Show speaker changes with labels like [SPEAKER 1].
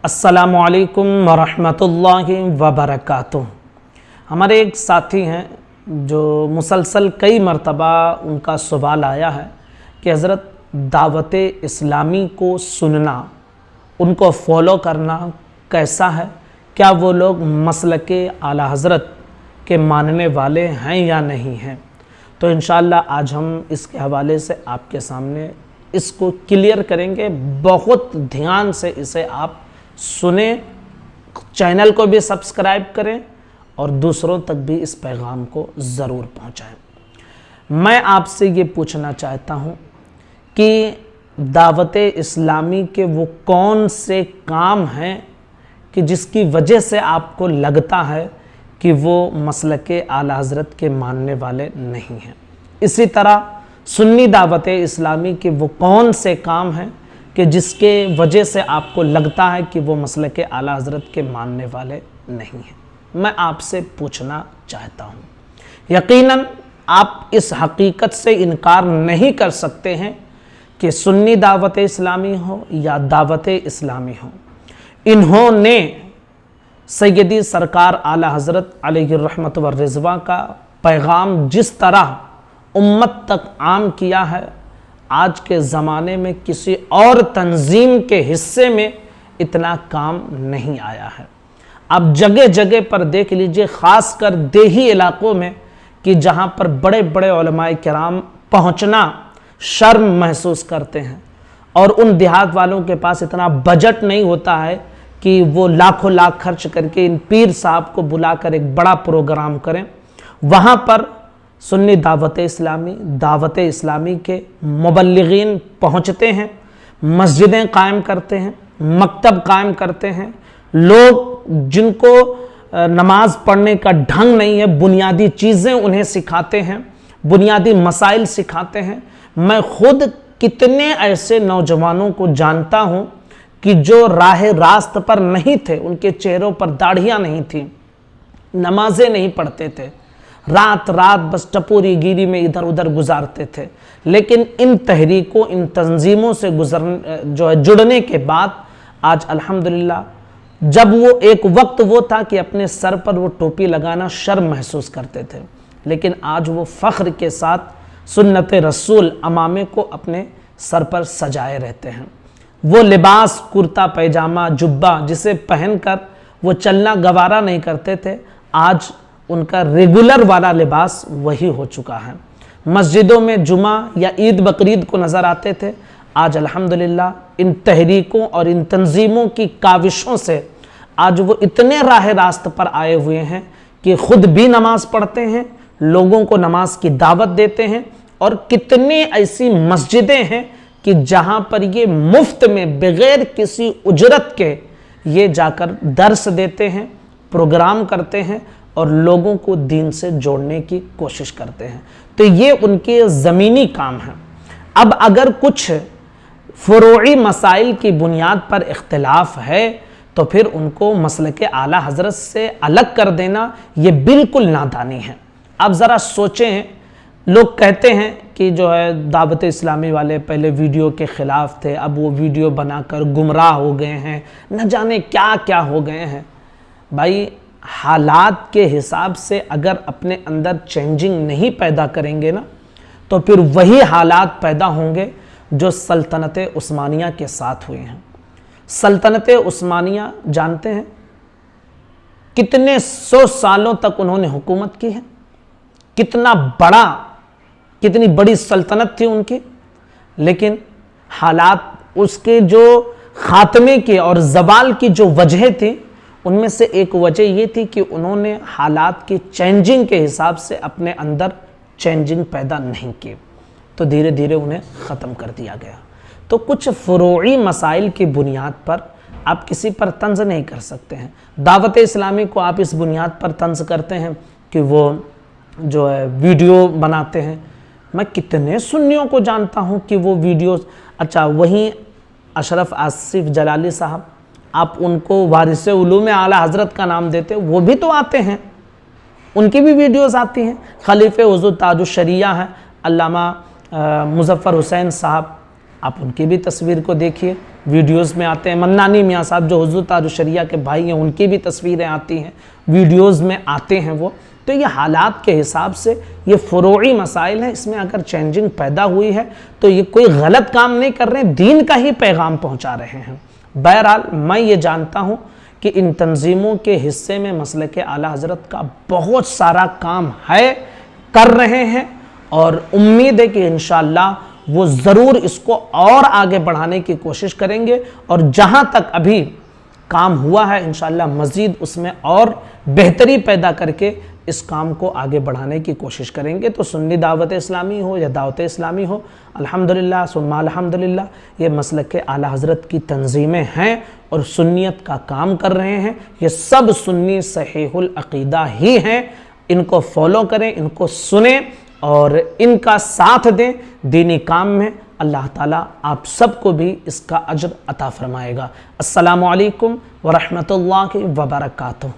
[SPEAKER 1] अस्सलामुअलैकुम वरहमतुल्लाहि वबरकातुह। हमारे एक साथी हैं जो मुसलसल कई मरतबा उनका सवाल आया है कि हज़रत दावत इस्लामी को सुनना, उनको फॉलो करना कैसा है, क्या वो लोग मसलके आला हज़रत के मानने वाले हैं या नहीं हैं। तो इंशाअल्लाह आज हम इसके हवाले से आपके सामने इसको क्लियर करेंगे। बहुत ध्यान से इसे आप सुने, चैनल को भी सब्सक्राइब करें और दूसरों तक भी इस पैगाम को ज़रूर पहुंचाएं। मैं आपसे ये पूछना चाहता हूं कि दावत इस्लामी के वो कौन से काम हैं कि जिसकी वजह से आपको लगता है कि वो मसलके आला हज़रत के मानने वाले नहीं हैं। इसी तरह सुन्नी दावत इस्लामी के वो कौन से काम हैं कि जिसके वजह से आपको लगता है कि वो मसलके आला हज़रत के मानने वाले नहीं हैं। मैं आपसे पूछना चाहता हूँ, यकीनन आप इस हकीकत से इनकार नहीं कर सकते हैं कि सुन्नी दावत इस्लामी हो या दावत इस्लामी हो, इन्होंने सैयदी सरकार आला हज़रत अलैहि रहमत व रिज़वा का पैगाम जिस तरह उम्मत तक आम किया है, आज के ज़माने में किसी और तंजीम के हिस्से में इतना काम नहीं आया है। आप जगह जगह पर देख लीजिए, ख़ास कर देही इलाक़ों में, कि जहाँ पर बड़े बड़े उलमाए किराम पहुँचना शर्म महसूस करते हैं और उन देहात वालों के पास इतना बजट नहीं होता है कि वो लाखों लाख खर्च करके इन पीर साहब को बुलाकर एक बड़ा प्रोग्राम करें। वहाँ पर सुन्नी दावत इस्लामी के मुबल्लिगीन पहुँचते हैं, मस्जिदें कायम करते हैं, मकतब कायम करते हैं। लोग जिनको नमाज पढ़ने का ढंग नहीं है, बुनियादी चीज़ें उन्हें सिखाते हैं, बुनियादी मसाइल सिखाते हैं। मैं खुद कितने ऐसे नौजवानों को जानता हूँ कि जो राह रास्त पर नहीं थे, उनके चेहरों पर दाढ़ियाँ नहीं थीं, नमाजें नहीं पढ़ते थे, रात रात बस टपोरी गिरी में इधर उधर गुजारते थे। लेकिन इन तहरीकों, इन तंजीमों से जुड़ने के बाद आज अल्हम्दुलिल्लाह, जब वो एक वक्त वो था कि अपने सर पर वो टोपी लगाना शर्म महसूस करते थे, लेकिन आज वो फ़ख्र के साथ सुन्नत रसूल अमामे को अपने सर पर सजाए रहते हैं। वो लिबास, कुर्ता पैजामा, जुब्बा जिसे पहनकर वो चलना गवारा नहीं करते थे, आज उनका रेगुलर वाला लिबास वही हो चुका है। मस्जिदों में जुमा या ईद बकरीद को नज़र आते थे, आज अल्हम्दुलिल्लाह इन तहरीकों और इन तंजीमों की काविशों से आज वो इतने राह रास्त पर आए हुए हैं कि ख़ुद भी नमाज पढ़ते हैं, लोगों को नमाज की दावत देते हैं। और कितनी ऐसी मस्जिदें हैं कि जहाँ पर ये मुफ्त में बग़ैर किसी उजरत के ये जाकर दर्स देते हैं, प्रोग्राम करते हैं और लोगों को दीन से जोड़ने की कोशिश करते हैं। तो ये उनके ज़मीनी काम हैं। अब अगर कुछ फ़ुरूई मसाइल की बुनियाद पर इख्तिलाफ है तो फिर उनको मसलके आला हज़रत से अलग कर देना ये बिल्कुल नादानी है। अब ज़रा सोचें, लोग कहते हैं कि जो है दावत इस्लामी वाले पहले वीडियो के ख़िलाफ़ थे, अब वो वीडियो बनाकर गुमराह हो गए हैं, न जाने क्या क्या हो गए हैं। भाई, हालात के हिसाब से अगर अपने अंदर चेंजिंग नहीं पैदा करेंगे ना, तो फिर वही हालात पैदा होंगे जो सल्तनत उस्मानिया के साथ हुए हैं। सल्तनत उस्मानिया जानते हैं कितने 100 सालों तक उन्होंने हुकूमत की है, कितनी बड़ी सल्तनत थी उनकी। लेकिन हालात उसके जो ख़ात्मे के और ज़वाल की जो वजह थी, उनमें से एक वजह ये थी कि उन्होंने हालात की चेंजिंग के हिसाब से अपने अंदर चेंजिंग पैदा नहीं की, तो धीरे धीरे उन्हें ख़त्म कर दिया गया। तो कुछ फ़ुरूई मसाइल की बुनियाद पर आप किसी पर तंज़ नहीं कर सकते हैं। दावत इस्लामी को आप इस बुनियाद पर तंज़ करते हैं कि वो जो है वीडियो बनाते हैं। मैं कितने सुन्नियों को जानता हूँ कि वो वीडियोस, अच्छा वहीं अशरफ आसिफ जलाली साहब, आप उनको वारिस उलूम आला हज़रत का नाम देते, वो भी तो आते हैं, उनकी भी वीडियोस आती हैं। खलीफे हुज़ूर ताजुश शरिया हैं अल्लामा मुज़फ़्फ़र हुसैन साहब, आप उनकी भी तस्वीर को देखिए, वीडियोस में आते हैं। मन्नानी मियाँ साहब जो हुज़ूर ताजुश शरिया के भाई हैं, उनकी भी तस्वीरें आती हैं, वीडियोस में आते हैं वो। तो ये हालात के हिसाब से ये फ़ुरूई मसाइल हैं, इसमें अगर चेंजिंग पैदा हुई है तो ये कोई गलत काम नहीं कर रहे हैं, दीन का ही पैगाम पहुँचा रहे हैं। बहरहाल मैं ये जानता हूँ कि इन तंजीमों के हिस्से में मसलक आला हज़रत का बहुत सारा काम है, कर रहे हैं, और उम्मीद है कि इंशाअल्लाह वो ज़रूर इसको और आगे बढ़ाने की कोशिश करेंगे, और जहाँ तक अभी काम हुआ है इंशाअल्लाह मज़ीद उसमें और बेहतरी पैदा करके इस काम को आगे बढ़ाने की कोशिश करेंगे। तो सुन्नी दावत इस्लामी हो या दावत इस्लामी हो, अल्हम्दुलिल्लाह सुम्मा अल्हम्दुलिल्लाह, ये मसलक आला हज़रत की तंजीमें हैं और सुन्नियत का काम कर रहे हैं। ये सब सुन्नी सहीहुल अक़ीदा ही हैं। इनको फॉलो करें, इनको सुने और इनका साथ दें दीनी काम में। अल्लाह ताला आप सबको भी इसका अज्र अता फरमाएगा। अस्सलामु अलैकुम व रहमतुल्लाहि व बरकातुहू।